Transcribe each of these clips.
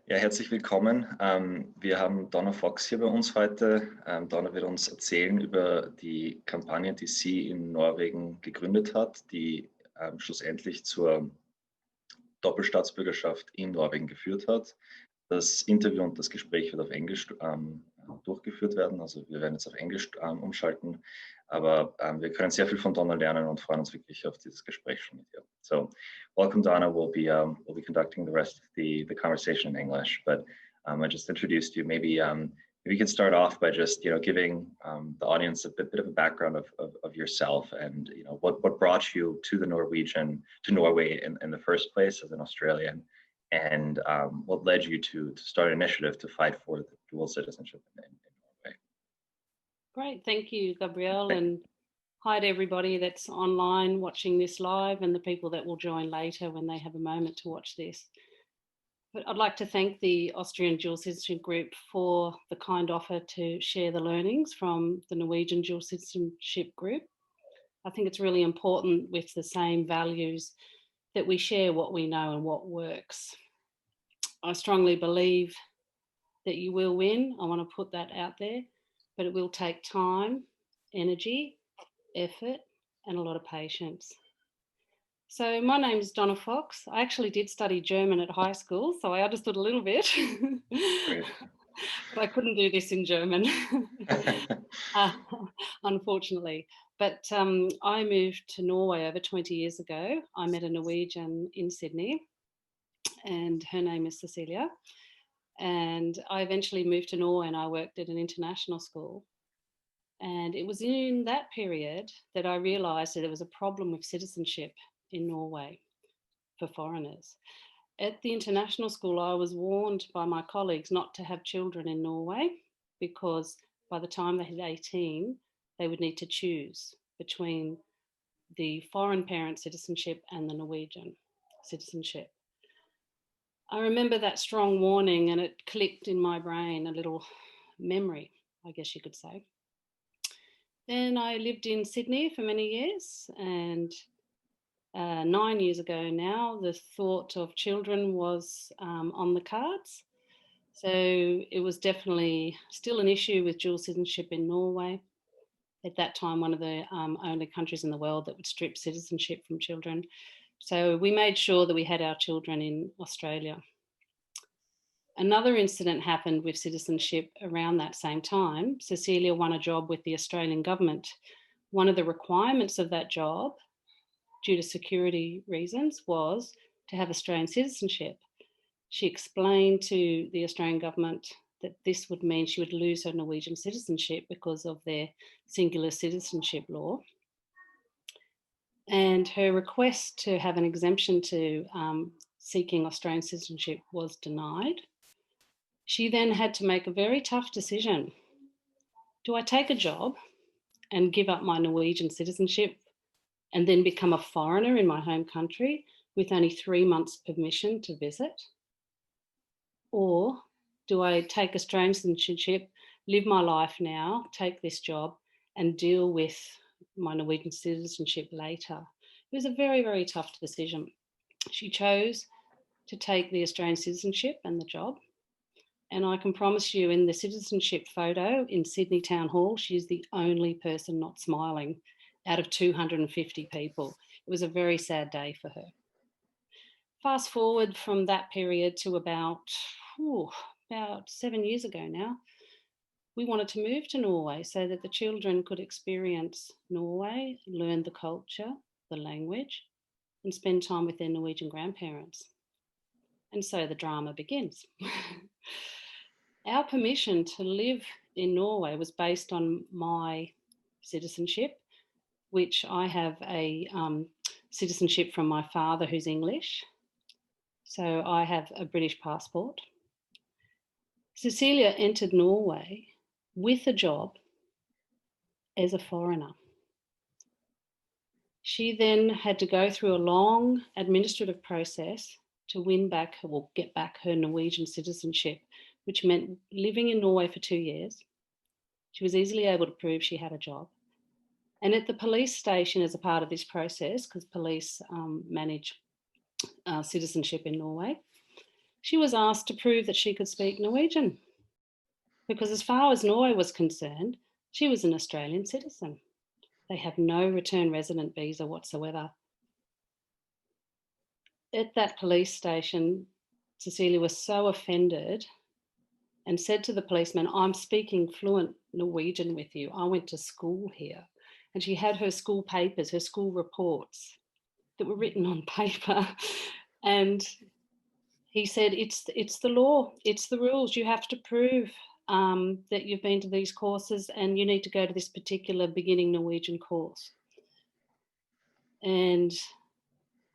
Ja, herzlich willkommen. Wir haben Donna Fox hier bei uns heute. Donna wird uns erzählen über die Kampagne, die sie in Norwegen gegründet hat, die schlussendlich zur Doppelstaatsbürgerschaft in Norwegen geführt hat. Das Interview und das Gespräch wird auf Englisch durchgeführt werden. Also wir werden jetzt auf Englisch umschalten. Aber wir können sehr viel von Donna lernen und freuen uns wirklich auf dieses Gespräch schon mit ihr. So, welcome, Donna. We'll be conducting the rest of the conversation in English. But I just introduced you. Maybe you can start off by just giving the audience a bit of a background of yourself and what brought you to Norway in the first place as an Australian, and what led you to start an initiative to fight for the dual citizenship in Norway. Great, thank you, Gabrielle, and hi to everybody that's online watching this live and the people that will join later when they have a moment to watch this. But I'd like to thank the Austrian Dual Citizenship Group for the kind offer to share the learnings from the Norwegian Dual Citizenship Group. I think it's really important with the same values that we share what we know and what works. I strongly believe that you will win. I want to put that out there, but it will take time, energy, effort, and a lot of patience. So my name is Donna Fox. I actually did study German at high school, so I understood a little bit, but I couldn't do this in German, unfortunately. But I moved to Norway over 20 years ago. I met a Norwegian in Sydney, and her name is Cecilia. And I eventually moved to Norway and I worked at an international school. And it was in that period that I realised that there was a problem with citizenship in Norway for foreigners. At the international school, I was warned by my colleagues not to have children in Norway because by the time they hit 18, they would need to choose between the foreign parent citizenship and the Norwegian citizenship. I remember that strong warning and it clicked in my brain, a little memory, I guess you could say. Then I lived in Sydney for many years, and 9 years ago now, the thought of children was on the cards. So it was definitely still an issue with dual citizenship in Norway. At that time, one of the only countries in the world that would strip citizenship from children. So we made sure that we had our children in Australia. Another incident happened with citizenship around that same time. Cecilia won a job with the Australian government. One of the requirements of that job, due to security reasons, was to have Australian citizenship. She explained to the Australian government that this would mean she would lose her Norwegian citizenship because of their singular citizenship law. And her request to have an exemption to seeking Australian citizenship was denied. She then had to make a very tough decision. Do I take a job and give up my Norwegian citizenship and then become a foreigner in my home country with only 3 months permission to visit? Or do I take Australian citizenship, live my life now, take this job and deal with my Norwegian citizenship later? It was a very, very tough decision. She chose to take the Australian citizenship and the job. And I can promise you, in the citizenship photo in Sydney Town Hall, she's the only person not smiling out of 250 people. It was a very sad day for her. Fast forward from that period to about 7 years ago now, we wanted to move to Norway so that the children could experience Norway, learn the culture, the language, and spend time with their Norwegian grandparents. And so the drama begins. Our permission to live in Norway was based on my citizenship, which I have a citizenship from my father who's English. So I have a British passport. Cecilia entered Norway with a job as a foreigner. She then had to go through a long administrative process to win back or get back her Norwegian citizenship, which meant living in Norway for 2 years. She was easily able to prove she had a job. And at the police station, as a part of this process, because police manage citizenship in Norway, she was asked to prove that she could speak Norwegian, because as far as Norway was concerned, she was an Australian citizen. They have no return resident visa whatsoever. At that police station, Cecilia was so offended and said to the policeman, "I'm speaking fluent Norwegian with you. I went to school here." And she had her school papers, her school reports that were written on paper. And he said, it's the law, it's the rules. You have to prove that you've been to these courses and you need to go to this particular beginning Norwegian course. And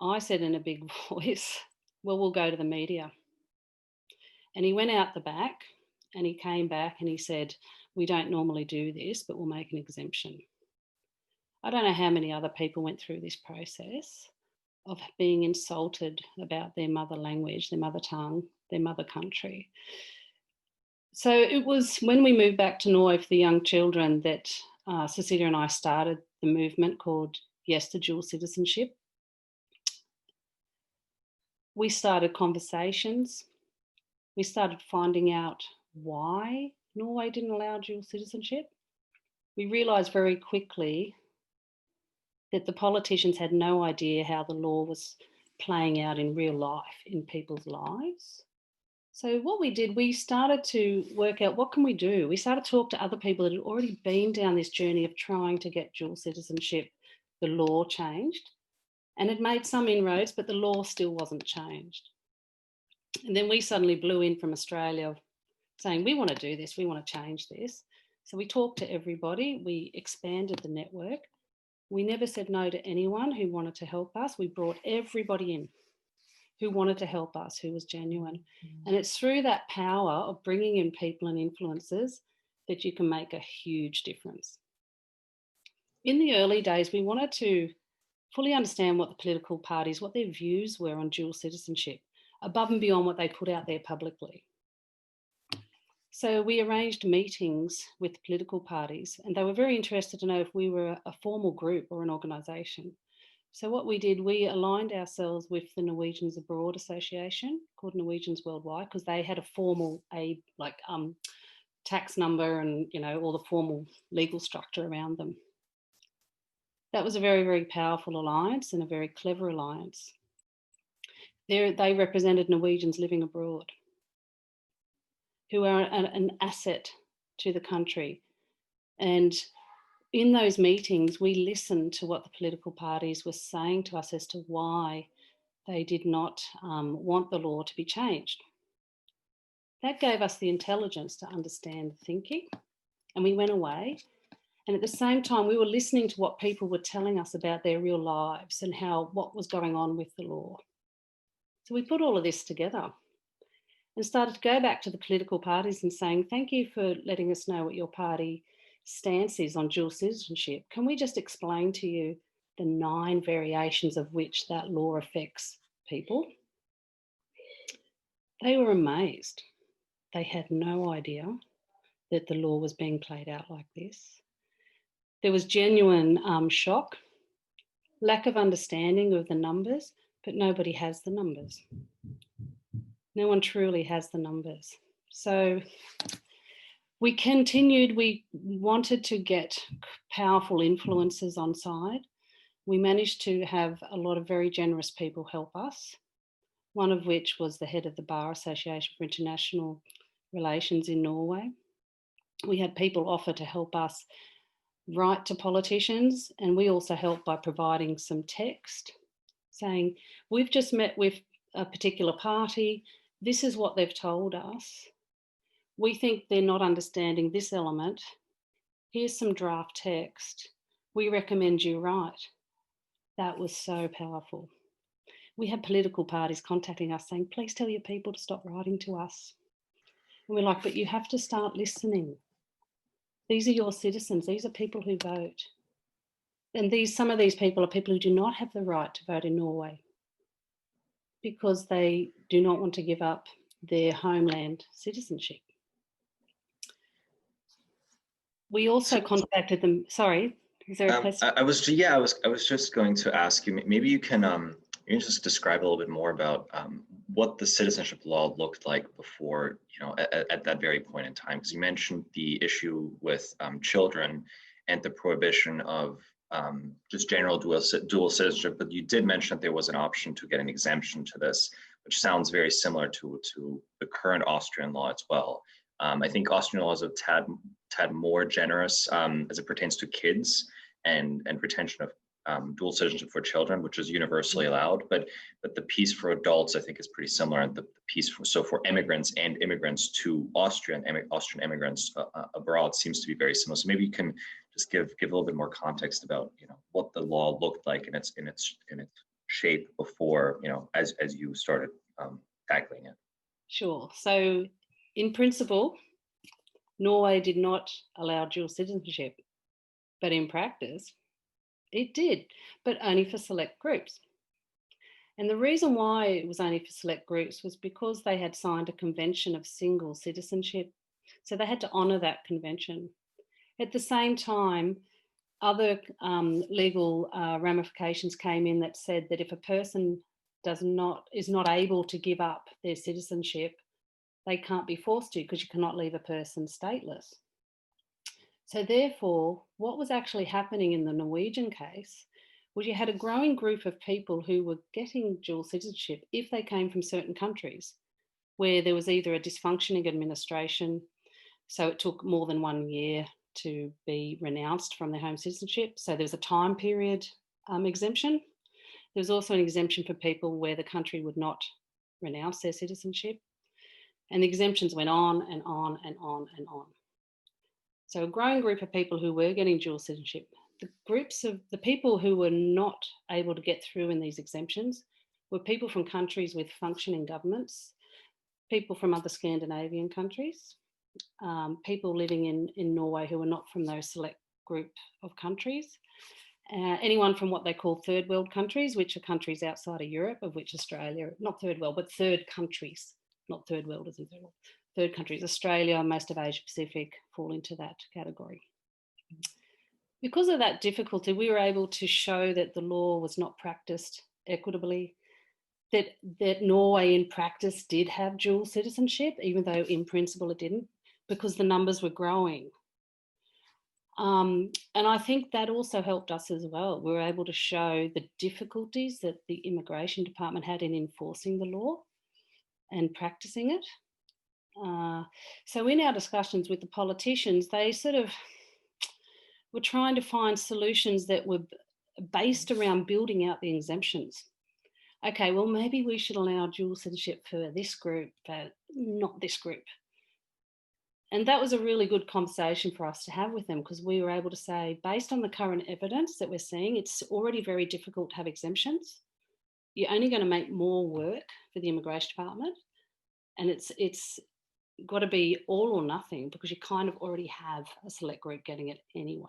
I said in a big voice, "Well, we'll go to the media." And he went out the back and he came back and he said, "We don't normally do this, but we'll make an exemption." I don't know how many other people went through this process of being insulted about their mother language, their mother tongue, their mother country. So it was when we moved back to Norway for the young children that Cecilia and I started the movement called Yes to Dual Citizenship. We started conversations. We started finding out why Norway didn't allow dual citizenship. We realised very quickly that the politicians had no idea how the law was playing out in real life, in people's lives. So what we did, we started to work out, what can we do? We started to talk to other people that had already been down this journey of trying to get dual citizenship, the law changed, and it made some inroads, but the law still wasn't changed. And then we suddenly blew in from Australia saying, we want to do this, we want to change this. So we talked to everybody, we expanded the network. We never said no to anyone who wanted to help us. We brought everybody in who wanted to help us, who was genuine. And it's through that power of bringing in people and influencers that you can make a huge difference. In the early days, we wanted to fully understand what the political parties, what their views were on dual citizenship, above and beyond what they put out there publicly. So we arranged meetings with political parties, and they were very interested to know if we were a formal group or an organisation. So what we did, we aligned ourselves with the Norwegians Abroad Association, called Norwegians Worldwide, because they had a formal aid, like tax number and, you know, all the formal legal structure around them. That was a very, very powerful alliance and a very clever alliance. They represented Norwegians living abroad, who are an asset to the country. And in those meetings, we listened to what the political parties were saying to us as to why they did not want the law to be changed. That gave us the intelligence to understand the thinking, and we went away. And at the same time, we were listening to what people were telling us about their real lives and what was going on with the law. So we put all of this together and started to go back to the political parties and saying, thank you for letting us know what your party stance is on dual citizenship. Can we just explain to you the 9 variations of which that law affects people? They were amazed. They had no idea that the law was being played out like this. There was genuine shock, lack of understanding of the numbers, but nobody has the numbers. No one truly has the numbers. So we continued, we wanted to get powerful influencers on side. We managed to have a lot of very generous people help us, one of which was the head of the Bar Association for International Relations in Norway. We had people offer to help us write to politicians, and we also helped by providing some text saying, we've just met with a particular party, this is what they've told us. We think they're not understanding this element. Here's some draft text. We recommend you write. That was so powerful. We had political parties contacting us saying, please tell your people to stop writing to us. And we're like, but you have to start listening. These are your citizens. These are people who vote. And some of these people are people who do not have the right to vote in Norway because they do not want to give up their homeland citizenship. We also contacted them. Sorry, is there a question? I was just going to ask you. Maybe you can Can you just describe a little bit more about what the citizenship law looked like before, at that very point in time? Because you mentioned the issue with children and the prohibition of just general dual citizenship, but you did mention that there was an option to get an exemption to this, which sounds very similar to the current Austrian law as well. I think Austrian law is a tad more generous as it pertains to kids and retention of dual citizenship for children, which is universally allowed, but the piece for adults, I think, is pretty similar. And the piece for immigrants and immigrants to Austrian immigrants abroad seems to be very similar. So maybe you can just give a little bit more context about what the law looked like in its shape before as you started tackling it. Sure. So in principle, Norway did not allow dual citizenship, but in practice, it did, but only for select groups. And the reason why it was only for select groups was because they had signed a convention of single citizenship. So they had to honour that convention. At the same time, other legal ramifications came in that said that if a person is not able to give up their citizenship, they can't be forced to, because you cannot leave a person stateless. So therefore, what was actually happening in the Norwegian case was you had a growing group of people who were getting dual citizenship if they came from certain countries where there was either a dysfunctioning administration, so it took more than 1 year to be renounced from their home citizenship. So there was a time period exemption. There was also an exemption for people where the country would not renounce their citizenship. And the exemptions went on and on and on and on. So a growing group of people who were getting dual citizenship. The groups of the people who were not able to get through in these exemptions were people from countries with functioning governments, people from other Scandinavian countries, people living in Norway who were not from those select group of countries, anyone from what they call third world countries, which are countries outside of Europe, of which Australia, not third world, but third countries, not third world as in third world. Third countries, Australia, most of Asia Pacific fall into that category. Because of that difficulty, we were able to show that the law was not practiced equitably, that Norway in practice did have dual citizenship, even though in principle it didn't, because the numbers were growing. And I think that also helped us as well. We were able to show the difficulties that the immigration department had in enforcing the law and practicing it. So in our discussions with the politicians, they sort of were trying to find solutions that were based around building out the exemptions. Okay, well, maybe we should allow dual citizenship for this group, but not this group. And that was a really good conversation for us to have with them, because we were able to say, based on the current evidence that we're seeing, it's already very difficult to have exemptions. You're only going to make more work for the immigration department. And it's got to be all or nothing, because you kind of already have a select group getting it anyway.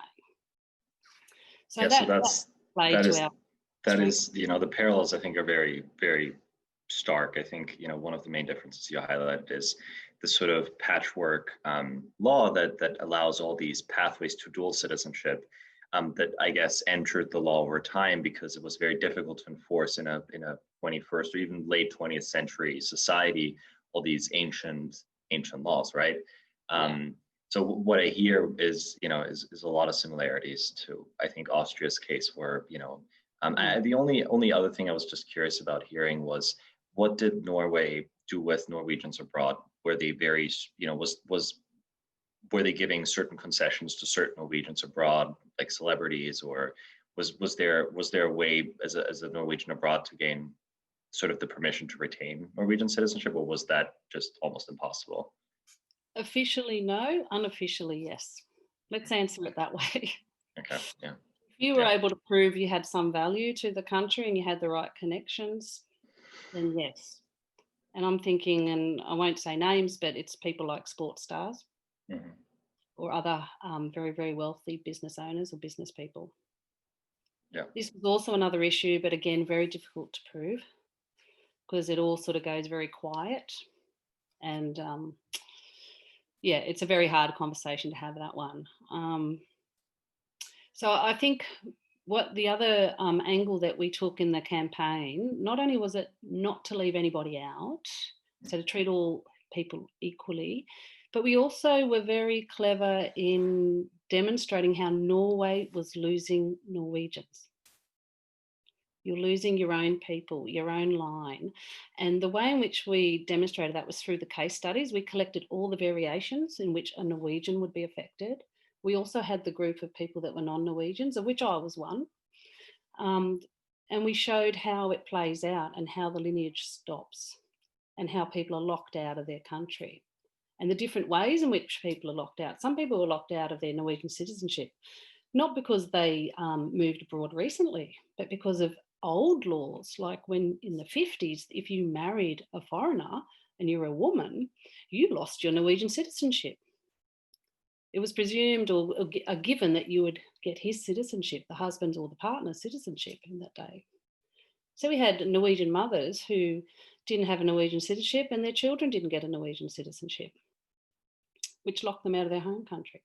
So that is the parallels, I think, are very, very stark. I think one of the main differences you highlighted is the sort of patchwork law that allows all these pathways to dual citizenship that I guess entered the law over time because it was very difficult to enforce in a 21st or even late 20th century society, all these ancient laws, right? So what I hear is a lot of similarities to, I think, Austria's case, where the only other thing I was just curious about hearing was, what did Norway do with Norwegians abroad? Were they very were they giving certain concessions to certain Norwegians abroad, like celebrities, or was there a way as a Norwegian abroad to gain sort of the permission to retain Norwegian citizenship, or was that just almost impossible? Officially, no. Unofficially, yes. Let's answer it that way. Okay, yeah. If you were able to prove you had some value to the country and you had the right connections, then yes. And I'm thinking, and I won't say names, but it's people like sports stars or other very, very wealthy business owners or business people. Yeah. This was also another issue, but again, very difficult to prove, because it all sort of goes very quiet. And it's a very hard conversation to have, that one. So I think what the other angle that we took in the campaign, not only was it not to leave anybody out, so to treat all people equally, but we also were very clever in demonstrating how Norway was losing Norwegians. You're losing your own people, your own line. And the way in which we demonstrated that was through the case studies. We collected all the variations in which a Norwegian would be affected. We also had the group of people that were non-Norwegians, of which I was one. And we showed how it plays out and how the lineage stops and how people are locked out of their country and the different ways in which people are locked out. Some people were locked out of their Norwegian citizenship, not because they moved abroad recently, but because of old laws, like when in the 50s, if you married a foreigner and you're a woman, you lost your Norwegian citizenship. It was presumed or a given that you would get his citizenship, the husband's or the partner's citizenship in that day. So we had Norwegian mothers who didn't have a Norwegian citizenship and their children didn't get a Norwegian citizenship, which locked them out of their home country.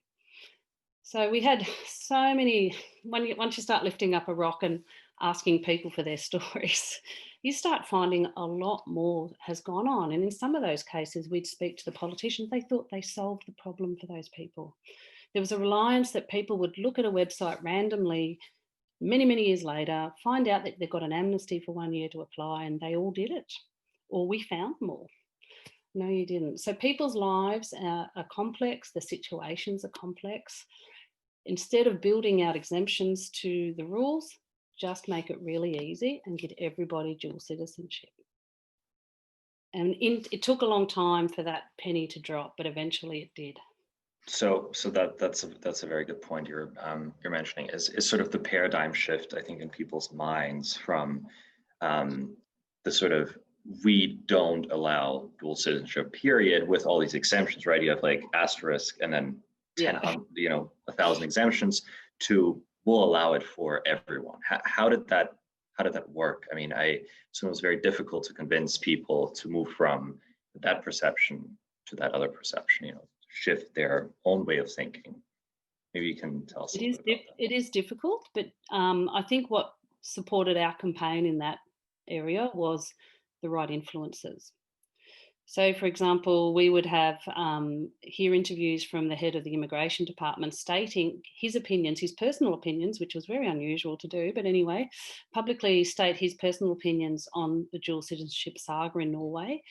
So we had so many, once you start lifting up a rock and asking people for their stories, you start finding a lot more has gone on. And in some of those cases, we'd speak to the politicians. They thought they solved the problem for those people. There was a reliance that people would look at a website randomly many, many years later, find out that they've got an amnesty for 1 year to apply, and they all did it. Or we found them all. No, you didn't. So people's lives are complex. The situations are complex. Instead of building out exemptions to the rules, just make it really easy and get everybody dual citizenship. And it took a long time for that penny to drop, but eventually it did. So that's a very good point you're mentioning is sort of the paradigm shift, I think, in people's minds from the sort of we don't allow dual citizenship period with all these exemptions, right? You have like asterisk and then 1,000 exemptions to we'll allow it for everyone. How did that work? I mean, so it was very difficult to convince people to move from that perception to that other perception, shift their own way of thinking. Maybe you can tell us a little bit about that. It is difficult, but I think what supported our campaign in that area was the right influences. So, for example, we would have hear interviews from the head of the immigration department stating his opinions, his personal opinions, which was very unusual to do, but anyway, publicly state his personal opinions on the dual citizenship saga in Norway.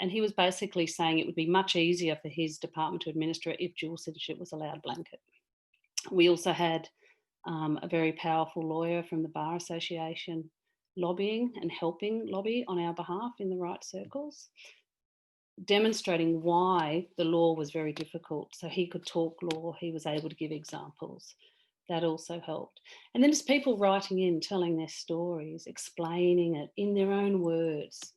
And he was basically saying it would be much easier for his department to administer it if dual citizenship was allowed blanket. We also had a very powerful lawyer from the Bar Association lobbying and helping lobby on our behalf in the right circles, demonstrating why the law was very difficult. So he could talk law, he was able to give examples. That also helped. And then just people writing in, telling their stories, explaining it in their own words,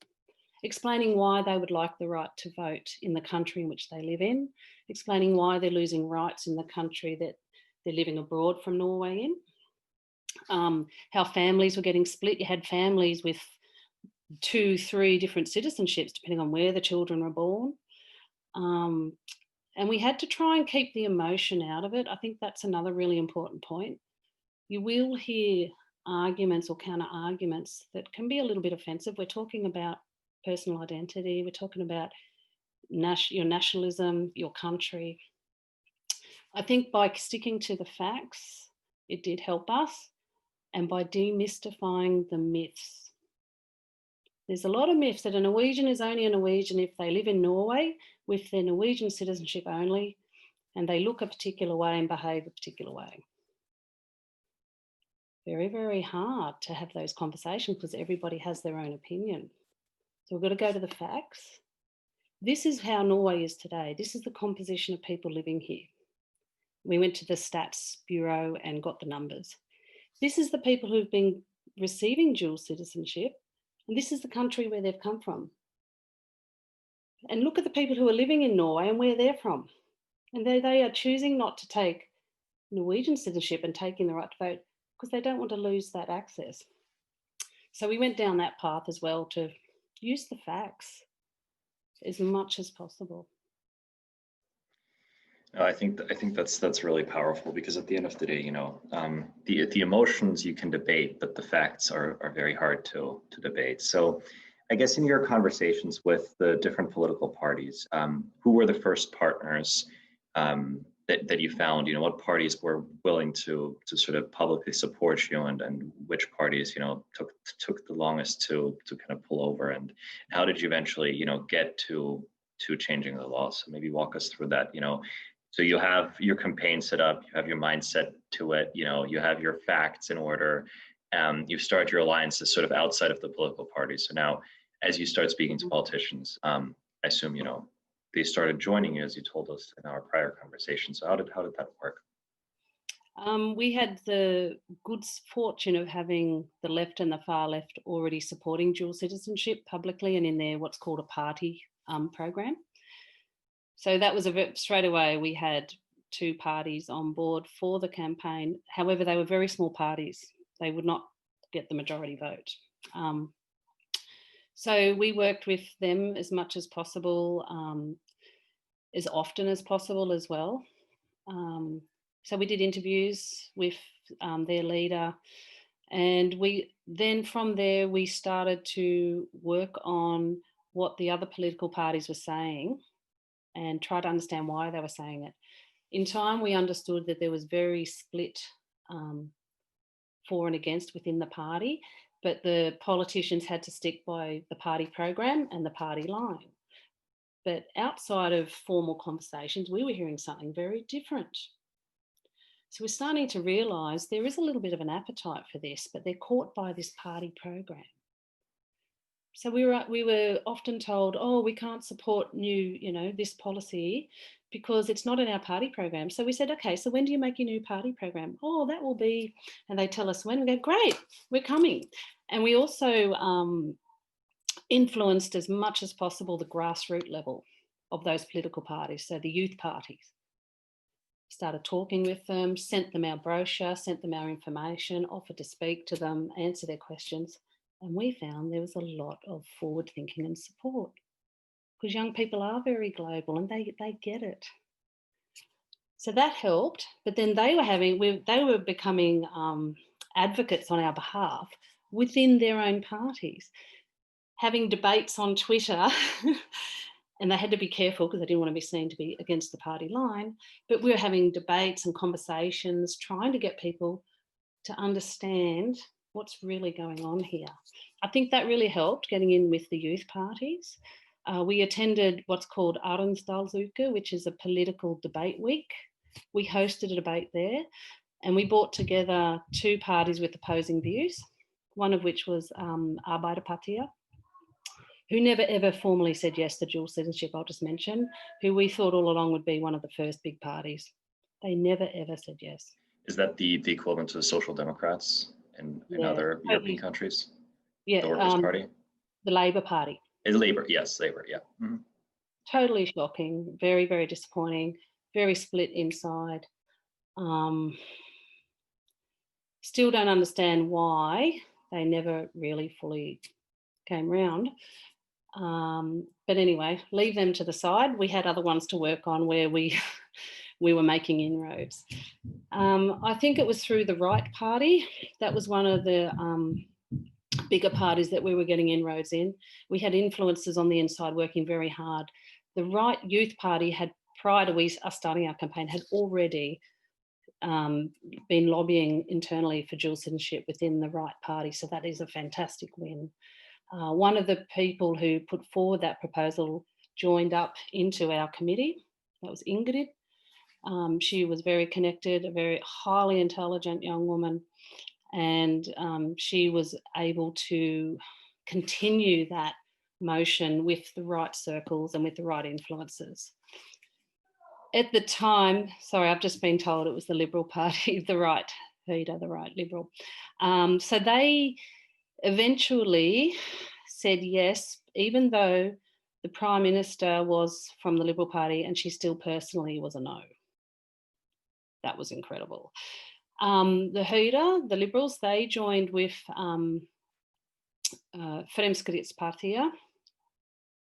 explaining why they would like the right to vote in the country in which they live in, explaining why they're losing rights in the country that they're living abroad from Norway in, how families were getting split. You had families with 2, 3 different citizenships, depending on where the children were born. And we had to try and keep the emotion out of it. I think that's another really important point. You will hear arguments or counter arguments that can be a little bit offensive. We're talking about personal identity. We're talking about your nationalism, your country. I think by sticking to the facts, it did help us, and by demystifying the myths. There's a lot of myths that a Norwegian is only a Norwegian if they live in Norway with their Norwegian citizenship only, and they look a particular way and behave a particular way. Very, very hard to have those conversations because everybody has their own opinion. So we've got to go to the facts. This is how Norway is today. This is the composition of people living here. We went to the Stats Bureau and got the numbers. This is the people who've been receiving dual citizenship, and this is the country where they've come from. And look at the people who are living in Norway and where they're from. And they are choosing not to take Norwegian citizenship and taking the right to vote because they don't want to lose that access. So we went down that path as well to use the facts as much as possible. No, I think that's really powerful, because at the end of the day, the emotions you can debate, but the facts are very hard to debate. So, I guess in your conversations with the different political parties, who were the first partners that you found? What parties were willing to sort of publicly support you, and which parties took the longest to kind of pull over, and how did you eventually get to changing the law? So maybe walk us through that. So you have your campaign set up, you have your mindset to it, you have your facts in order, you start your alliances sort of outside of the political parties. So now, as you start speaking to politicians, I assume, they started joining you, as you told us in our prior conversation. So how did that work? We had the good fortune of having the left and the far left already supporting dual citizenship publicly and in their what's called a party program. So that was straight away we had two parties on board for the campaign. However, they were very small parties. They would not get the majority vote. So we worked with them as much as possible, as often as possible as well. So we did interviews with their leader, and from there we started to work on what the other political parties were saying and try to understand why they were saying it. In time, we understood that there was very split for and against within the party, but the politicians had to stick by the party program and the party line. But outside of formal conversations, we were hearing something very different. So we're starting to realise there is a little bit of an appetite for this, but they're caught by this party program. So we were often told, oh, we can't support this policy because it's not in our party program. So we said, okay, so when do you make your new party program? Oh, that will be, and they tell us when. We go, great, we're coming. And we also influenced as much as possible the grassroots level of those political parties, so the youth parties. Started talking with them, sent them our brochure, sent them our information, offered to speak to them, answer their questions. And we found there was a lot of forward thinking and support, because young people are very global and they get it. So that helped. But then they were becoming advocates on our behalf within their own parties, having debates on Twitter. And they had to be careful because they didn't want to be seen to be against the party line. But we were having debates and conversations, trying to get people to understand what's really going on here. I think that really helped, getting in with the youth parties. We attended what's called Doppelstaatsbürger, which is a political debate week. We hosted a debate there, and we brought together two parties with opposing views, one of which was Arbeiderpartiet, who never ever formally said yes to dual citizenship, I'll just mention, who we thought all along would be one of the first big parties. They never ever said yes. Is that the equivalent to the Social Democrats in other European countries? Yeah. The Workers' Party? The Labour Party. Labour, yes, Labour, yeah. Mm-hmm. Totally shocking, very, very disappointing, very split inside. Still don't understand why they never really fully came round. But anyway, leave them to the side. We had other ones to work on where we were making inroads. I think it was through the Right Party. That was one of the bigger parties that we were getting inroads in. We had influencers on the inside working very hard. The Right Youth Party had, prior to us starting our campaign, had already been lobbying internally for dual citizenship within the Right Party. So that is a fantastic win. One of the people who put forward that proposal joined up into our committee. That was Ingrid. She was very connected, a very highly intelligent young woman, and she was able to continue that motion with the right circles and with the right influences. At the time, sorry, I've just been told it was the Liberal Party, the Right Liberal. So they eventually said yes, even though the Prime Minister was from the Liberal Party and she still personally was a no. That was incredible. The Høyre, the Liberals, they joined with Fremskrittspartiet,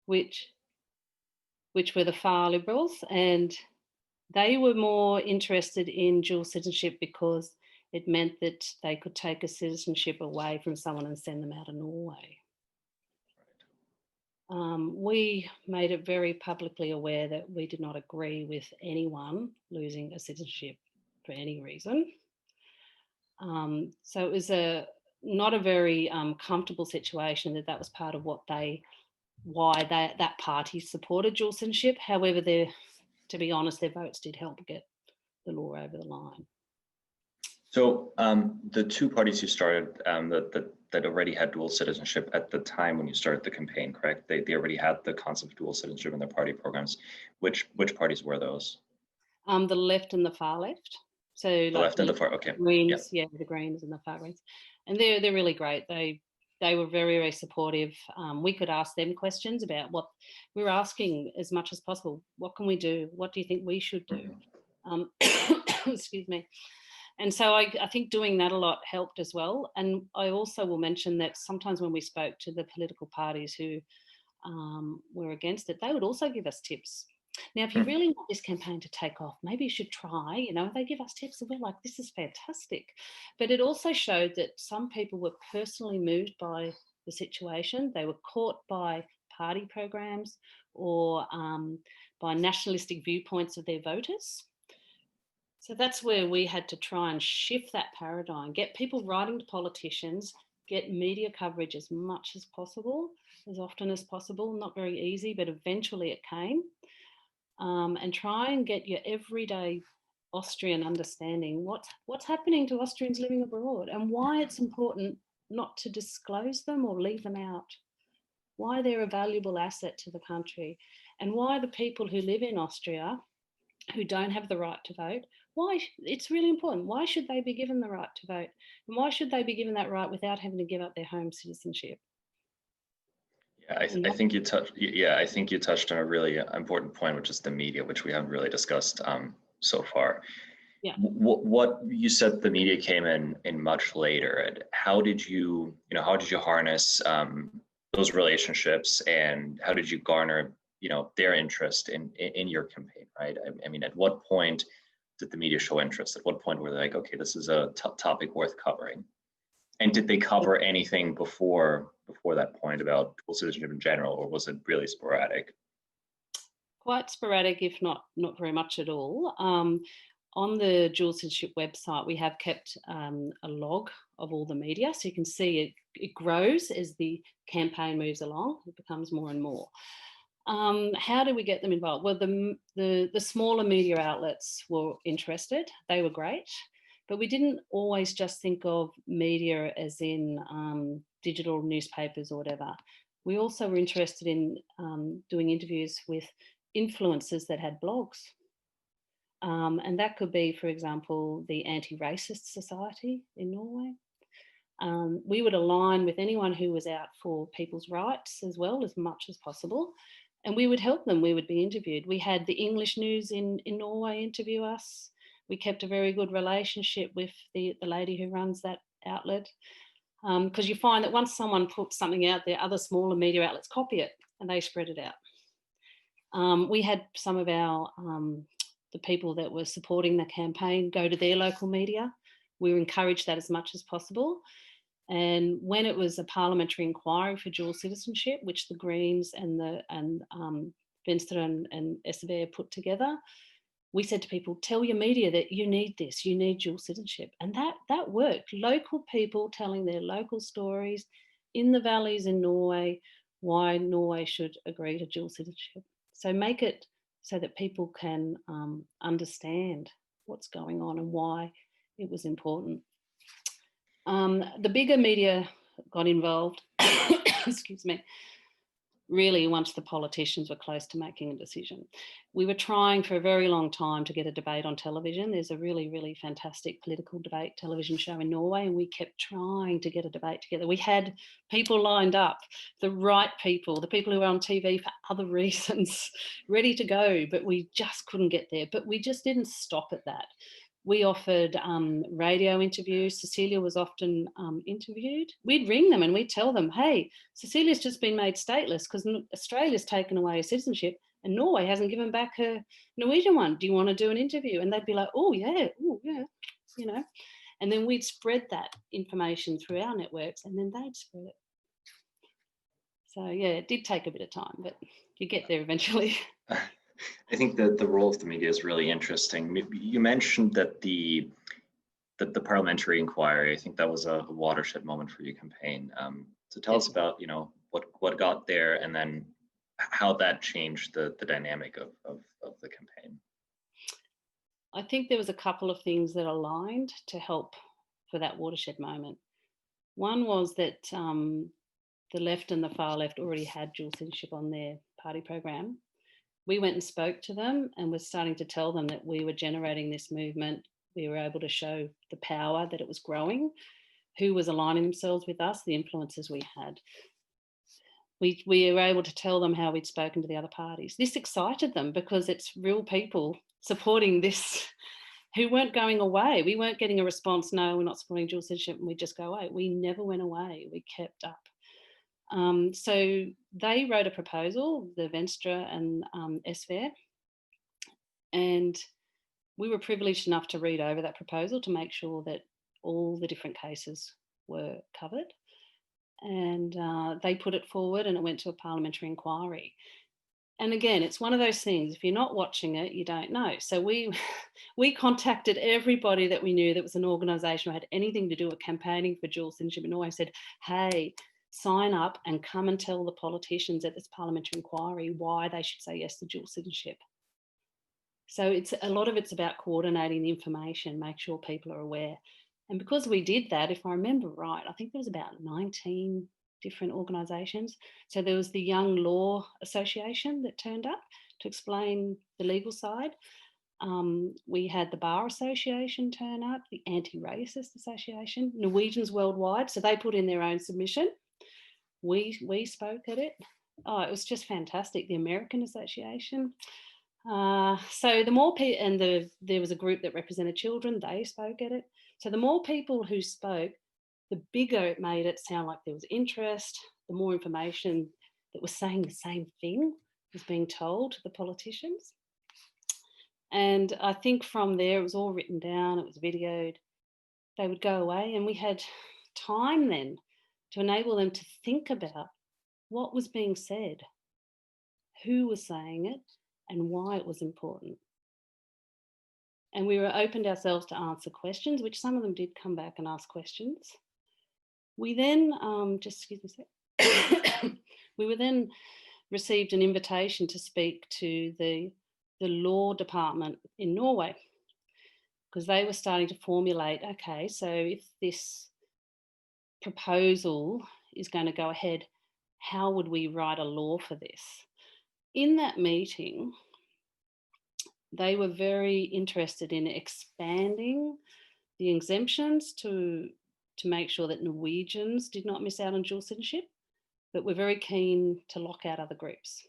which were the far Liberals, and They were more interested in dual citizenship because it meant that they could take a citizenship away from someone and send them out of Norway. We made it very publicly aware that we did not agree with anyone losing a citizenship for any reason. So it was not a very comfortable situation that was part of why that party supported dual citizenship. However, to be honest, their votes did help get the law over the line. So the two parties you started that already had dual citizenship at the time when you started the campaign, correct? They already had the concept of dual citizenship in their party programs. Which parties were those? The left and the far left. So the left and the far, okay. Greens, yeah, the Greens and the far Greens. And they're really great. They were very, very supportive. We could ask them questions about what we were asking as much as possible. What can we do? What do you think we should do? Excuse me. And so I think doing that a lot helped as well. And I also will mention that sometimes when we spoke to the political parties who were against it, they would also give us tips. Now, if you really want this campaign to take off, maybe you should try, they give us tips and we're like, this is fantastic. But it also showed that some people were personally moved by the situation. They were caught by party programs or by nationalistic viewpoints of their voters. So that's where we had to try and shift that paradigm, get people writing to politicians, get media coverage as much as possible, as often as possible. Not very easy, but eventually it came. And try and get your everyday Austrian understanding what's happening to Austrians living abroad and why it's important not to disclose them or leave them out, why they're a valuable asset to the country, and why the people who live in Austria who don't have the right to vote, why it's really important. Why should they be given the right to vote? And why should they be given that right without having to give up their home citizenship? Yeah, I think you touched on a really important point, which is the media, which we haven't really discussed so far. Yeah. What you said, the media came in much later. And how did you harness those relationships, and how did you garner their interest in your campaign, right? I mean, at what point did the media show interest? At what point were they like, okay, this is a topic worth covering? And did they cover anything before that point about dual citizenship in general, or was it really sporadic? Quite sporadic, if not very much at all. On the dual citizenship website, we have kept a log of all the media, so you can see it grows as the campaign moves along. It becomes more and more. How do we get them involved? Well, the smaller media outlets were interested. They were great. But we didn't always just think of media as in digital newspapers or whatever. We also were interested in doing interviews with influencers that had blogs. And that could be, for example, the Anti-Racist Society in Norway. We would align with anyone who was out for people's rights as well, as much as possible. And we would help them. We would be interviewed. We had the English News in Norway interview us. We kept a very good relationship with the lady who runs that outlet, because you find that once someone puts something out there, other smaller media outlets copy it and they spread it out. We had some of our the people that were supporting the campaign go to their local media. We encouraged that as much as possible. And when it was a parliamentary inquiry for dual citizenship, which the Greens and Venstre and SV put together, we said to people, tell your media that you need this, you need dual citizenship. And that worked. Local people telling their local stories in the valleys in Norway, why Norway should agree to dual citizenship. So make it so that people can understand what's going on and why it was important. The bigger media got involved, excuse me, really once the politicians were close to making a decision. We were trying for a very long time to get a debate on television. There's a really, really fantastic political debate television show in Norway, and we kept trying to get a debate together. We had people lined up, the right people, the people who were on TV for other reasons, ready to go, but we just couldn't get there. But we just didn't stop at that. We offered radio interviews. Cecilia was often interviewed. We'd ring them and we'd tell them, hey, Cecilia's just been made stateless because Australia's taken away her citizenship And Norway hasn't given back a Norwegian one. Do you want to do an interview? And they'd be like, oh yeah, you know. And then we'd spread that information through our networks, and then they'd spread it. So yeah, it did take a bit of time, but you get there eventually. I think that the role of the media is really interesting. You mentioned that the parliamentary inquiry, I think that was a watershed moment for your campaign. So tell us about, you know, what got there, and then how that changed the dynamic of the campaign. I think there was a couple of things that aligned to help for that watershed moment. One was that the left and the far left already had dual citizenship on their party program. We went and spoke to them and were starting to tell them that we were generating this movement. We were able to show the power, that it was growing, who was aligning themselves with us, the influences we had. We were able to tell them how we'd spoken to the other parties. This excited them because it's real people supporting this who weren't going away. We weren't getting a response, no, we're not supporting dual citizenship, and we just go away. We never went away. We kept up. So they wrote a proposal, the Venstre and SV, and we were privileged enough to read over that proposal to make sure that all the different cases were covered. And they put it forward, and it went to a parliamentary inquiry. And again, it's one of those things, if you're not watching it, you don't know. So we contacted everybody that we knew that was an organisation who had anything to do with campaigning for dual citizenship in Norway, said, hey, sign up and come and tell the politicians at this parliamentary inquiry why they should say yes to dual citizenship. So it's a lot of it's about coordinating the information, make sure people are aware. And because we did that, if I remember right, I think there was about 19 different organisations. So there was the Young Law Association that turned up to explain the legal side. We had the Bar Association turn up, the Anti-Racist Association, Norwegians worldwide. So they put in their own submission. We spoke at it. Oh, it was just fantastic. The American Association. So the more people, and there was a group that represented children, they spoke at it. So the more people who spoke, the bigger it made it sound like there was interest, the more information that was saying the same thing was being told to the politicians. And I think from there, it was all written down, it was videoed. They would go away, and we had time then to enable them to think about what was being said, who was saying it, and why it was important. And we were opened ourselves to answer questions, which some of them did come back and ask questions. We then, we were then received an invitation to speak to the law department in Norway, because they were starting to formulate, okay, so if this proposal is going to go ahead, how would we write a law for this? In that meeting, they were very interested in expanding the exemptions to make sure that Norwegians did not miss out on dual citizenship, but were very keen to lock out other groups.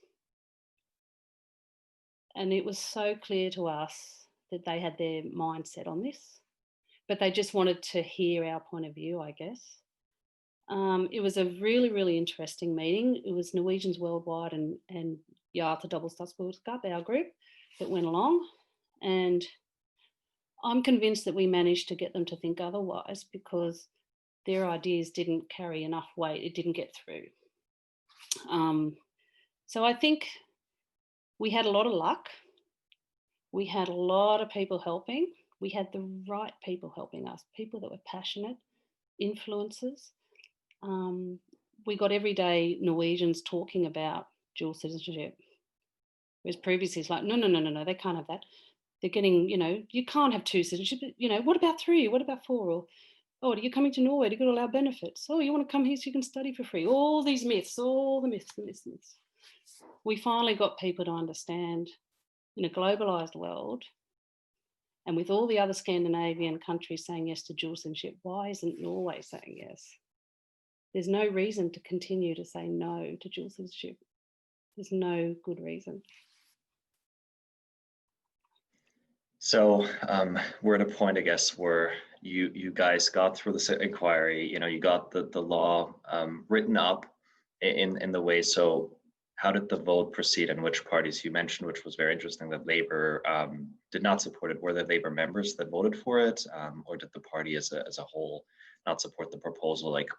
And it was so clear to us that they had their mindset on this, but they just wanted to hear our point of view, I guess. It was a really, really interesting meeting. It was Norwegians worldwide and the Doppelstaatsbürgerskap, our group, that went along. And I'm convinced that we managed to get them to think otherwise, because their ideas didn't carry enough weight. It didn't get through. So I think we had a lot of luck. We had a lot of people helping. We had the right people helping us, people that were passionate, influencers. We got everyday Norwegians talking about dual citizenship. Whereas previously it's like, no, they can't have that. They're getting, you can't have two citizenship. What about 3? What about 4? Or, oh, you're coming to Norway to get all our benefits. Oh, you want to come here so you can study for free. All these myths, all the myths. We finally got people to understand, in a globalised world, and with all the other Scandinavian countries saying yes to dual citizenship, why isn't Norway saying yes? There's no reason to continue to say no to dual citizenship. There's no good reason. So we're at a point, I guess, where you guys got through the inquiry. You got the law written up in the way. So how did the vote proceed and which parties you mentioned, which was very interesting, that Labour did not support it? Were there Labour members that voted for it, or did the party as a whole not support the proposal? Like,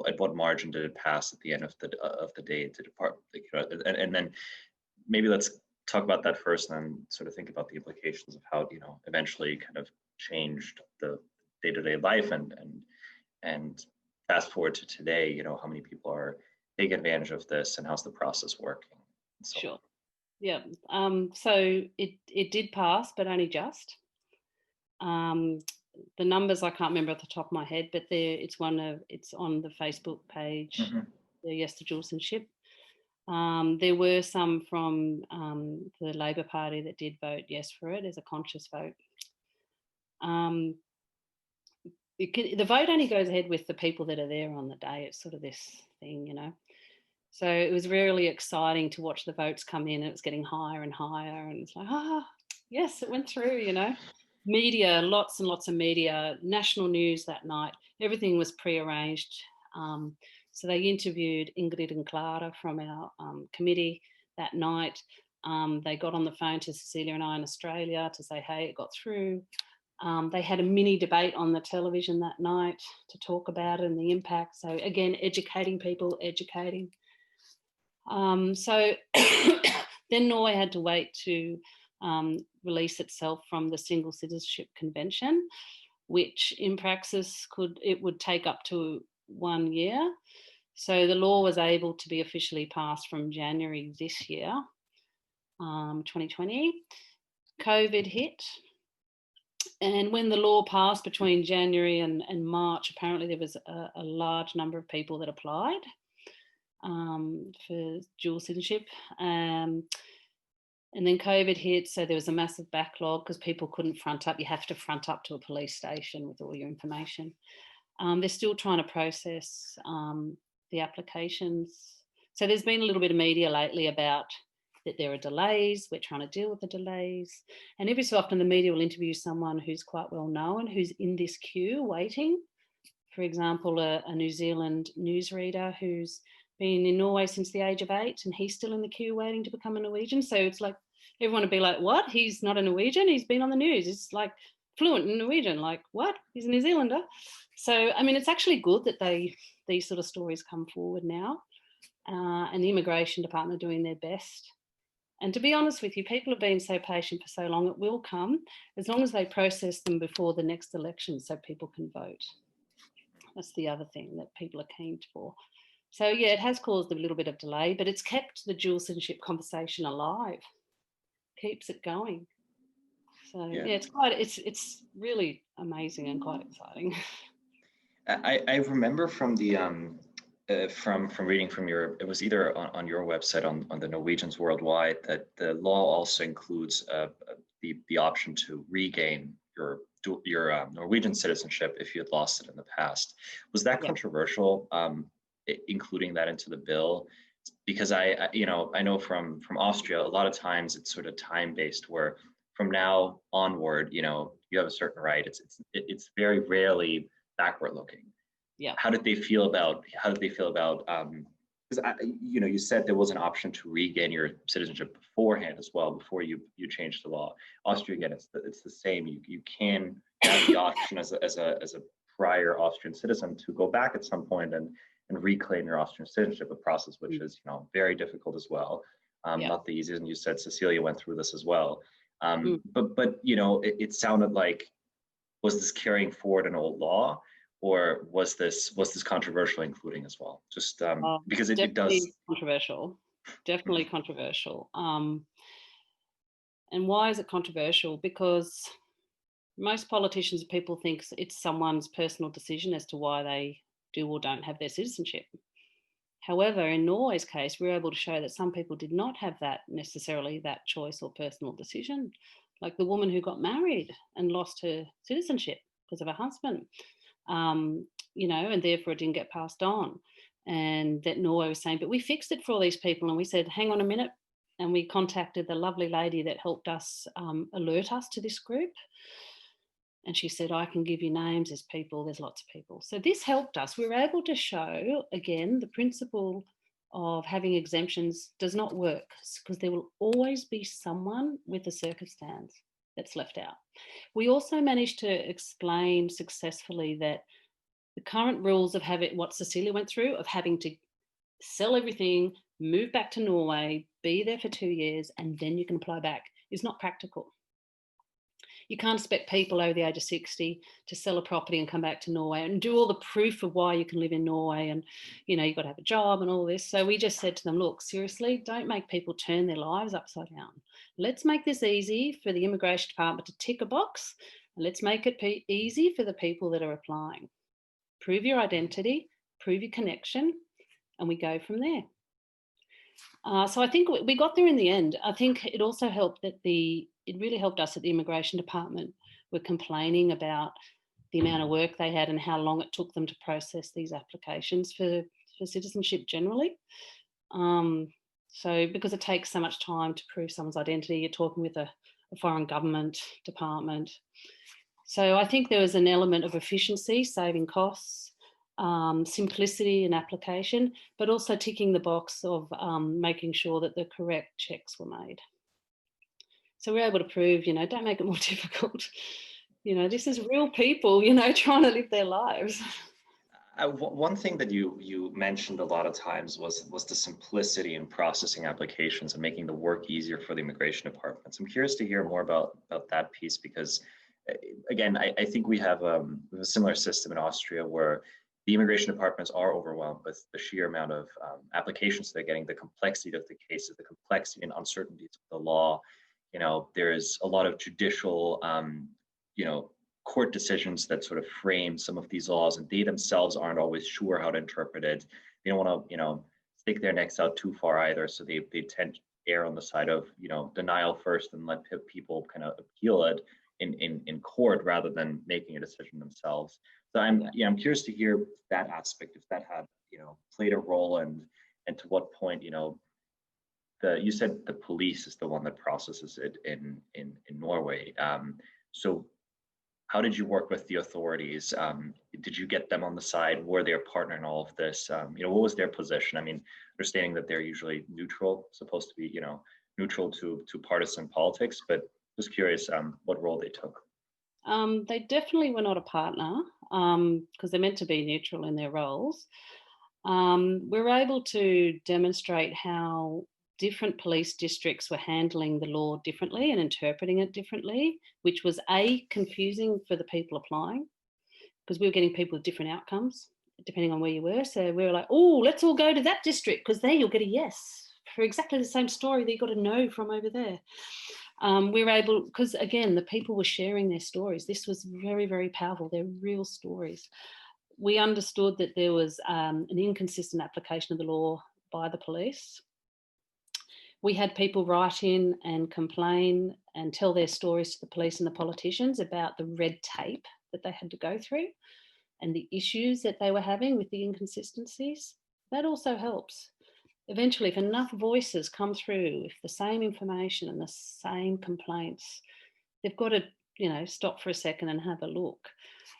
at what margin did it pass at the end of the day? Did it part, you know, and then maybe let's talk about that first, and then sort of think about the implications of how it, you know, eventually kind of changed the day-to-day life, and fast forward to today, you know, how many people are taking advantage of this, and how's the process working? So, sure. Yeah. So it did pass, but only just. The numbers I can't remember off the top of my head, but it's on the Facebook page. mm-hmm. The Yes to Citizenship. There were some from the Labor Party that did vote yes for it as a conscious vote. The vote only goes ahead with the people that are there on the day. It's sort of this thing, you know. So it was really exciting to watch the votes come in, and it was getting higher and higher, and it's like, yes, it went through, you know. Media, lots and lots of media, national news that night. Everything was prearranged. So they interviewed Ingrid and Clara from our committee that night. They got on the phone to Cecilia and I in Australia to say, hey, it got through. They had a mini debate on the television that night to talk about it and the impact. So again, educating people, educating. So then Norway had to wait to release itself from the Single Citizenship Convention, which in praxis would take up to 1 year. So the law was able to be officially passed from January this year, 2020. COVID hit. And when the law passed between January and March, apparently there was a large number of people that applied for dual citizenship. And then COVID hit, so there was a massive backlog because people couldn't front up. You have to front up to a police station with all your information. They're still trying to process the applications. So there's been a little bit of media lately about that there are delays. We're trying to deal with the delays. And every so often the media will interview someone who's quite well known, who's in this queue waiting. For example, a New Zealand newsreader who's been in Norway since the age of 8, and he's still in the queue waiting to become a Norwegian. So it's like, everyone would be like, what? He's not a Norwegian? He's been on the news. It's like fluent in Norwegian. Like, what? He's a New Zealander. So, I mean, it's actually good that these sort of stories come forward now. And the immigration department are doing their best. And to be honest with you, people have been so patient for so long, it will come, as long as they process them before the next election so people can vote. That's the other thing that people are keen for. So yeah, it has caused a little bit of delay, but it's kept the dual citizenship conversation alive, keeps it going. So yeah, it's really amazing and quite exciting. I remember from the from reading from your, it was either on your website on the Norwegians Worldwide, that the law also includes the option to regain your Norwegian citizenship if you had lost it in the past. Was that controversial, including that into the bill? Because I know from Austria, a lot of times it's sort of time-based, where from now onward, you have a certain right. It's very rarely backward-looking. Yeah. How did they feel about? Because you said there was an option to regain your citizenship beforehand as well, before you changed the law. Austria, again, it's the same. You can have the option as a prior Austrian citizen to go back at some point and reclaim your Austrian citizenship, a process which is very difficult as well. Not the easiest. And you said Cecilia went through this as well. But it sounded like, was this carrying forward an old law, or was this controversial including as well? Just because it does. Controversial, definitely controversial. And why is it controversial? Because most politicians, people think it's someone's personal decision as to why they do or don't have their citizenship. However, in Norway's case, we were able to show that some people did not have that choice or personal decision, like the woman who got married and lost her citizenship because of her husband, and therefore it didn't get passed on. And that Norway was saying, but we fixed it for all these people. And we said, hang on a minute. And we contacted the lovely lady that helped us alert us to this group. And she said, I can give you names. There's lots of people. So this helped us. We were able to show, again, the principle of having exemptions does not work, because there will always be someone with a circumstance that's left out. We also managed to explain successfully that the current rules of what Cecilia went through, of having to sell everything, move back to Norway, be there for 2 years, and then you can apply back, is not practical. You can't expect people over the age of 60 to sell a property and come back to Norway and do all the proof of why you can live in Norway, and you've got to have a job and all this. So we just said to them, look, seriously, don't make people turn their lives upside down. Let's make this easy for the immigration department to tick a box, and let's make it easy for the people that are applying. Prove your identity, prove your connection, and we go from there. So I think we got there in the end. I think it also helped that it really helped us at the immigration department were complaining about the amount of work they had and how long it took them to process these applications for citizenship generally. So because it takes so much time to prove someone's identity, you're talking with a foreign government department. So I think there was an element of efficiency, saving costs, simplicity in application, but also ticking the box of making sure that the correct checks were made. So we're able to prove, don't make it more difficult. This is real people, trying to live their lives. One thing that you mentioned a lot of times was the simplicity in processing applications and making the work easier for the immigration departments. I'm curious to hear more about that piece, because again, I think we have a similar system in Austria where the immigration departments are overwhelmed with the sheer amount of applications they're getting, the complexity of the cases, the complexity and uncertainties of the law. There's a lot of judicial, court decisions that sort of frame some of these laws, and they themselves aren't always sure how to interpret it. They don't want to, stick their necks out too far either. So they tend to err on the side of, denial first and let people kind of appeal it in court rather than making a decision themselves. So I'm curious to hear that aspect, if that had, played a role, and to what point, you said the police is the one that processes it in Norway. So how did you work with the authorities? Did you get them on the side? Were they a partner in all of this? What was their position? I mean, understanding that they're usually neutral, supposed to be, neutral to partisan politics, but just curious what role they took. They definitely were not a partner, because they're meant to be neutral in their roles. We were able to demonstrate how different police districts were handling the law differently and interpreting it differently, which was confusing for the people applying, because we were getting people with different outcomes depending on where you were. So we were like, oh, let's all go to that district, because there you'll get a yes for exactly the same story that you got a no from over there. We were able, because again, the people were sharing their stories. This was very, very powerful. They're real stories. We understood that there was an inconsistent application of the law by the police. We had people write in and complain and tell their stories to the police and the politicians about the red tape that they had to go through and the issues that they were having with the inconsistencies. That also helps. Eventually, if enough voices come through with the same information and the same complaints, they've got to, stop for a second and have a look.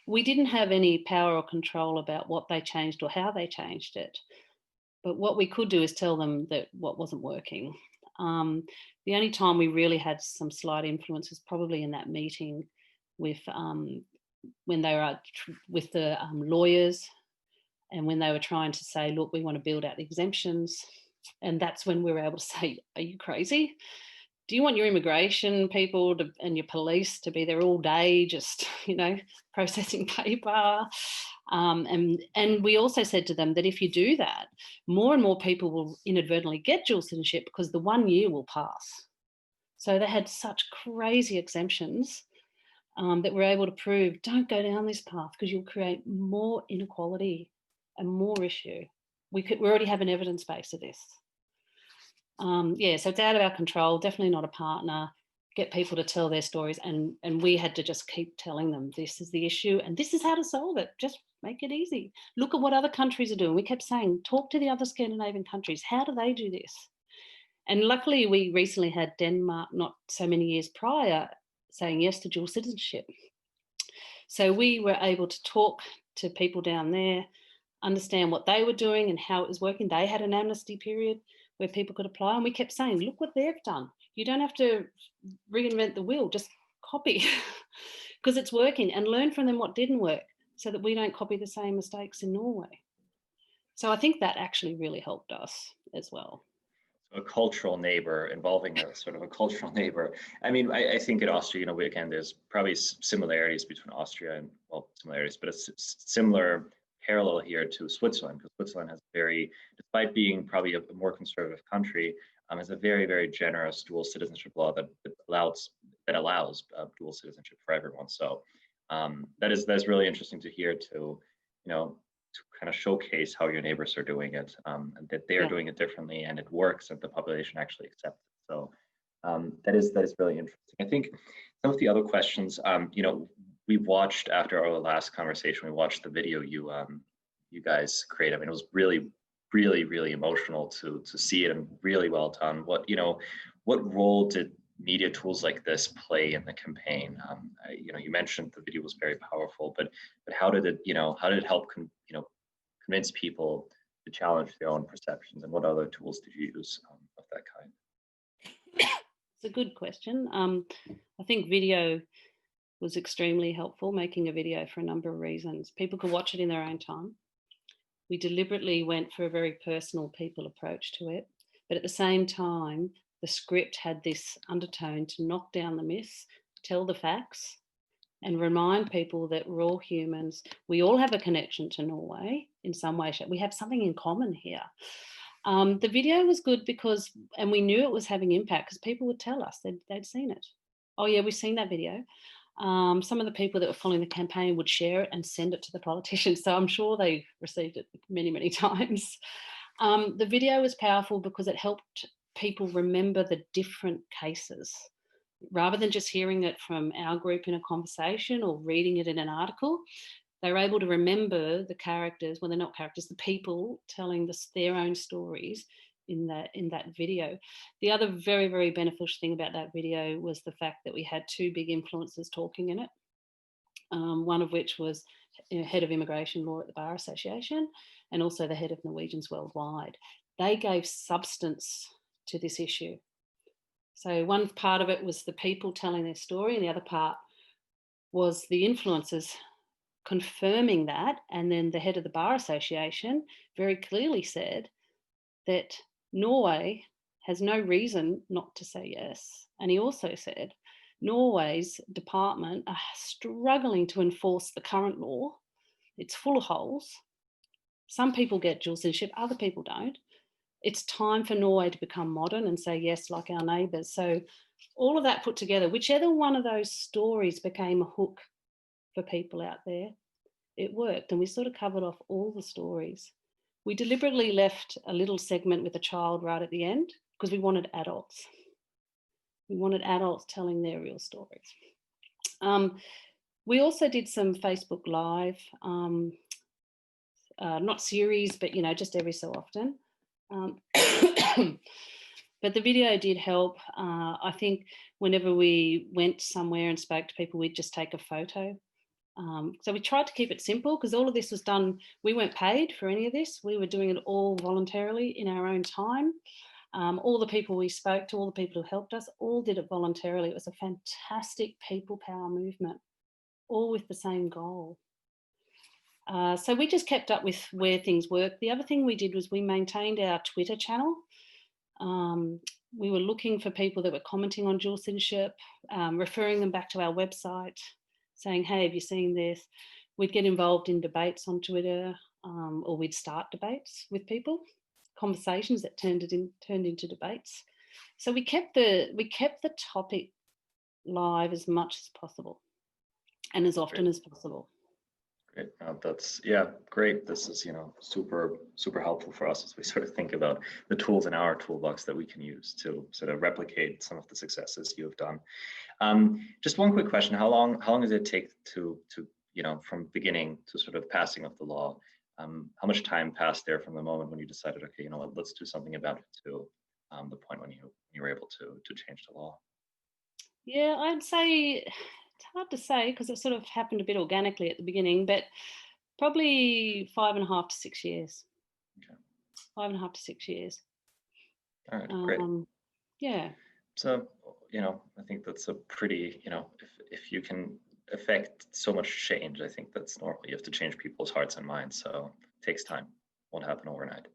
We didn't have any power or control about what they changed or how they changed it. But what we could do is tell them that what wasn't working. The only time we really had some slight influence was probably in that meeting with when they were with the lawyers, and when they were trying to say, look, we want to build out the exemptions. And that's when we were able to say, are you crazy? Do you want your immigration people and your police to be there all day, just, processing paper? And we also said to them that if you do that, more and more people will inadvertently get dual citizenship, because the 1 year will pass. So they had such crazy exemptions that we're able to prove, don't go down this path, because you'll create more inequality and more issue. We already have an evidence base of this. So it's out of our control, definitely not a partner. Get people to tell their stories, and we had to just keep telling them this is the issue and this is how to solve it. Just make it easy. Look at what other countries are doing. We kept saying, talk to the other Scandinavian countries. How do they do this? And luckily, we recently had Denmark, not so many years prior, saying yes to dual citizenship. So we were able to talk to people down there understand what they were doing and how it was working. They had an amnesty period where people could apply, and we kept saying, look what they've done. You don't have to reinvent the wheel, just copy because it's working, and learn from them what didn't work so that we don't copy the same mistakes in Norway. So I think that actually really helped us as well. A cultural neighbor, involving a sort of a cultural neighbor. I mean, I think in Austria, you know, again, there's probably similarities between Austria and, well, similarities, but a similar parallel here to Switzerland, because Switzerland has very, despite being probably a more conservative country, has a very, very generous dual citizenship law that allows dual citizenship for everyone. So that's really interesting to hear, to, you know, to kind of showcase how your neighbors are doing it, and that they are doing it differently, and it works, and the population actually accepts it. So that is really interesting. I think some of the other questions, you know, we watched after our last conversation, we watched the video you guys created. I mean, it was really, really, really emotional to see it, and really well done. What role did media tools like this play in the campaign? You know, you mentioned the video was very powerful, but how did it, you know, how did it help convince people to challenge their own perceptions, and what other tools did you use of that kind? It's a good question. I think video was extremely helpful, making a video, for a number of reasons. People could watch it in their own time. We deliberately went for a very personal people approach to it, but at the same time, the script had this undertone to knock down the myths, tell the facts, and remind people that we're all humans. We all have a connection to Norway in some way. We have something in common here. The video was good because, and we knew it was having impact because people would tell us they'd seen it. Oh yeah, we've seen that video. Some of the people that were following the campaign would share it and send it to the politicians. So I'm sure they received it many, many times. The video was powerful because it helped people remember the different cases. Rather than just hearing it from our group in a conversation or reading it in an article, they were able to remember the characters, well, they're not characters, the people telling their own stories in that video. The other very, very beneficial thing about that video was the fact that we had two big influencers talking in it, one of which was head of immigration law at the Bar Association, and also the head of Norwegians Worldwide. They gave substance to this issue. So one part of it was the people telling their story, and the other part was the influencers confirming that. And then the head of the Bar Association very clearly said that Norway has no reason not to say yes. And he also said Norway's department are struggling to enforce the current law. It's full of holes. Some people get dual citizenship, other people don't. It's time for Norway to become modern and say yes, like our neighbours. So all of that put together, whichever one of those stories became a hook for people out there, it worked. And we sort of covered off all the stories. We deliberately left a little segment with a child right at the end because we wanted adults. We wanted adults telling their real stories. We also did some Facebook Live, not series, but, you know, just every so often. But the video did help. I think whenever we went somewhere and spoke to people, we'd just take a photo. So we tried to keep it simple because all of this was done, we weren't paid for any of this. We were doing it all voluntarily in our own time. All the people we spoke to, all the people who helped us, all did it voluntarily. It was a fantastic people power movement, all with the same goal. So we just kept up with where things worked. The other thing we did was we maintained our Twitter channel. We were looking for people that were commenting on dual citizenship, referring them back to our website, saying, hey, have you seen this? We'd get involved in debates on Twitter, or we'd start debates with people, conversations that turned into debates. So we kept the topic live as much as possible and as often as possible. Great. That's, yeah, great. This is, you know, super, super helpful for us as we sort of think about the tools in our toolbox that we can use to sort of replicate some of the successes you have done. Just one quick question: How long does it take to you know, from beginning to sort of passing of the law? How much time passed there from the moment when you decided, okay, you know what, let's do something about it, to the point when you were able to change the law? Yeah, I'd say it's hard to say because it sort of happened a bit organically at the beginning, but Probably 5.5 to 6 years. Okay. 5.5 to 6 years. All right, great. Yeah. So, I think that's a pretty, if you can affect so much change, I think that's normal. You have to change people's hearts and minds. So it takes time. Won't happen overnight.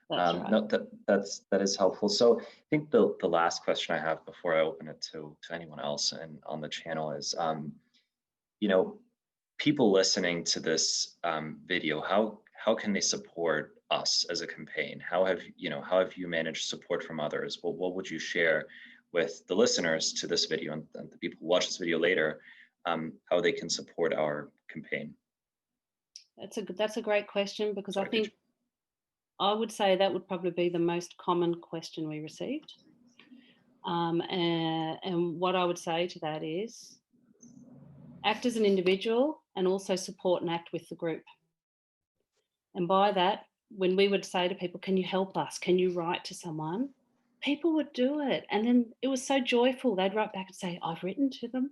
That's right. No, that is helpful. So I think the last question I have before I open it to anyone else and on the channel is, people listening to this video, how can they support us as a campaign? How have you managed support from others? Well, what would you share with the listeners to this video and the people who watch this video later, how they can support our campaign? That's a great question, because I think I would say that would probably be the most common question we received. And what I would say to that is act as an individual and also support and act with the group. And by that, when we would say to people, can you help us? Can you write to someone? People would do it. And then it was so joyful. They'd write back and say, I've written to them.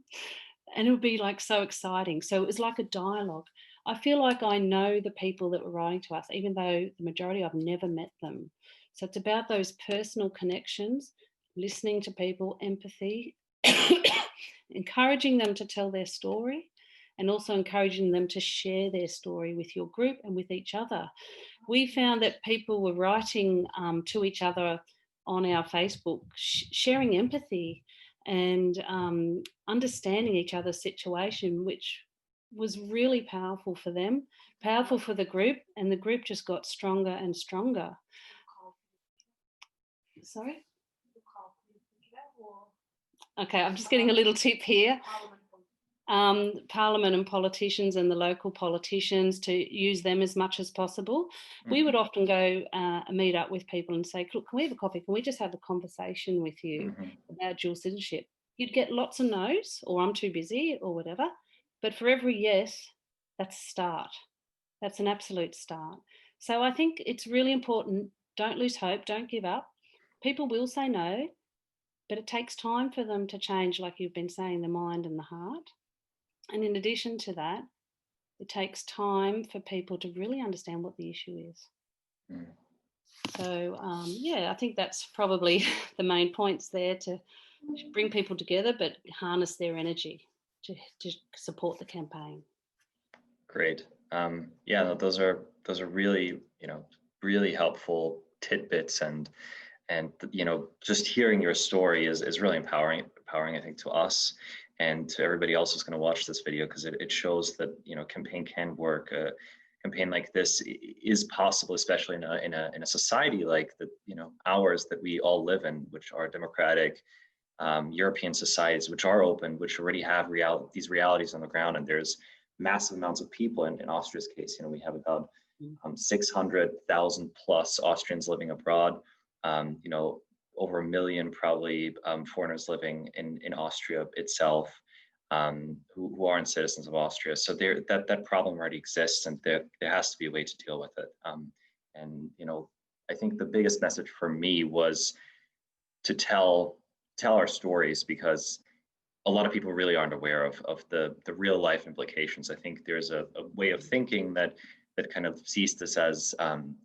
And it would be like so exciting. So it was like a dialogue. I feel like I know the people that were writing to us, even though the majority I've never met them. So it's about those personal connections, listening to people, empathy, encouraging them to tell their story, and also encouraging them to share their story with your group and with each other. We found that people were writing to each other on our Facebook, sharing empathy and understanding each other's situation, which was really powerful for them, powerful for the group, and the group just got stronger and stronger. Sorry? Okay, I'm just getting a little tip here. Parliament and politicians and the local politicians, to use them as much as possible. Mm-hmm. We would often go meet up with people and say, look, can we have a coffee? Can we just have a conversation with you about dual citizenship? You'd get lots of no's, or I'm too busy, or whatever. But for every yes, that's a start. That's an absolute start. So I think it's really important. Don't lose hope. Don't give up. People will say no, but it takes time for them to change, like you've been saying, the mind and the heart. And in addition to that, it takes time for people to really understand what the issue is. Mm. So, I think that's probably the main points there, to bring people together, but harness their energy to support the campaign. Great. Those are really, really helpful tidbits, and just hearing your story is really empowering, I think, to us and to everybody else who's going to watch this video, because it shows that, campaign can work. A campaign like this is possible, especially in a society like ours that we all live in, which are democratic European societies, which are open, which already have these realities on the ground. And there's massive amounts of people. In Austria's case, we have about 600,000 plus Austrians living abroad. Over 1 million probably foreigners living in Austria itself, who aren't citizens of Austria. So that problem already exists, and there has to be a way to deal with it. I think the biggest message for me was to tell our stories, because a lot of people really aren't aware of the real life implications. I think there's a way of thinking that kind of sees this as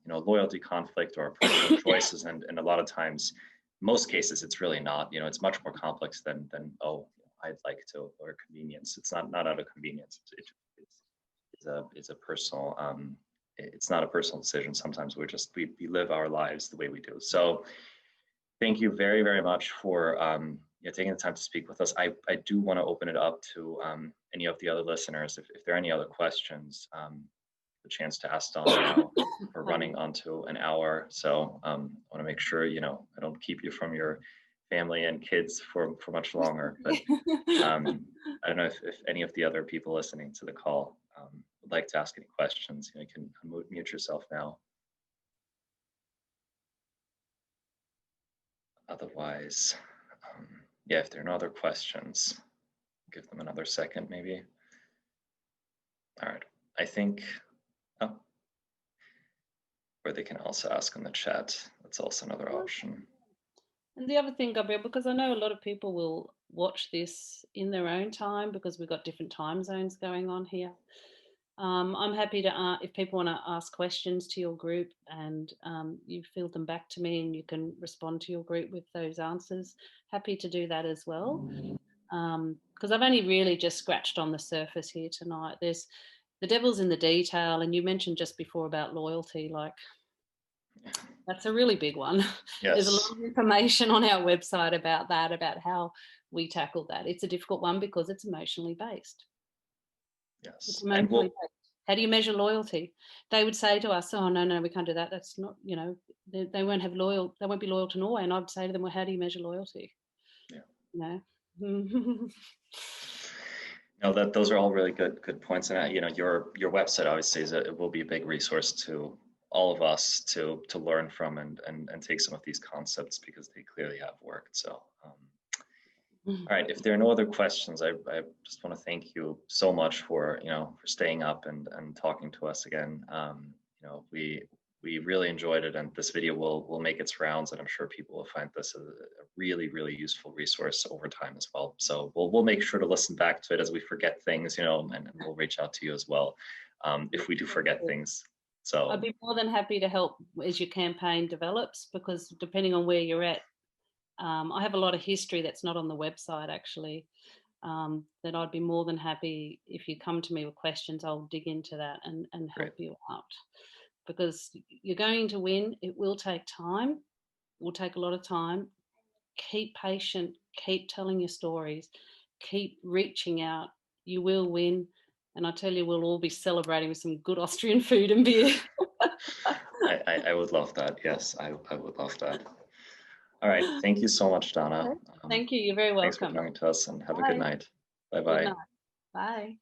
loyalty conflict or personal choices, and a lot of times, most cases, it's really not. It's much more complex than I'd like to, or convenience. It's not out of convenience. It's a personal. It's not a personal decision. Sometimes we live our lives the way we do. So, thank you very, very much for taking the time to speak with us. I do want to open it up to any of the other listeners, if there are any other questions. The chance to ask Donna now. We're running onto an hour, so I want to make sure I don't keep you from your family and kids for much longer. But I don't know if any of the other people listening to the call would like to ask any questions. You can mute yourself now. Otherwise, if there are no other questions, give them another second maybe. All right, I think. Or they can also ask in the chat. That's also another option. And the other thing, Gabriel, because I know a lot of people will watch this in their own time, because we've got different time zones going on here. I'm happy to, if people want to ask questions to your group and you field them back to me and you can respond to your group with those answers, happy to do that as well. Because I've only really just scratched on the surface here tonight. There's the devil's in the detail, and you mentioned just before about loyalty, like that's a really big one. Yes. There's a lot of information on our website about that, about how we tackle that. It's a difficult one because it's emotionally based. Yes. It's emotionally based. How do you measure loyalty? They would say to us, "Oh no, we can't do that. That's not, you know, they won't be loyal to Norway." And I'd say to them, "Well, how do you measure loyalty?" Yeah. You know. No, those are all really good points, and you know, your website obviously it will be a big resource to all of us to learn from and take some of these concepts, because they clearly have worked. So all right, if there are no other questions, I just want to thank you so much for, you know, for staying up and talking to us again. You know, we really enjoyed it, and this video will make its rounds, and I'm sure people will find this a really useful resource over time as well. So we'll make sure to listen back to it as we forget things, you know, and we'll reach out to you as well if we do forget things. So I'd be more than happy to help as your campaign develops, because depending on where you're at, I have a lot of history that's not on the website actually. That I'd be more than happy if you come to me with questions. I'll dig into that and help you out, because you're going to win. It will take time. It will take a lot of time. Keep patient. Keep telling your stories. Keep reaching out. You will win. And I tell you, we'll all be celebrating with some good Austrian food and beer. I would love that. Yes, I would love that. All right. Thank you so much, Donna. Thank you. You're very welcome. Thanks for coming to us, and have a good night. Bye-bye. Bye.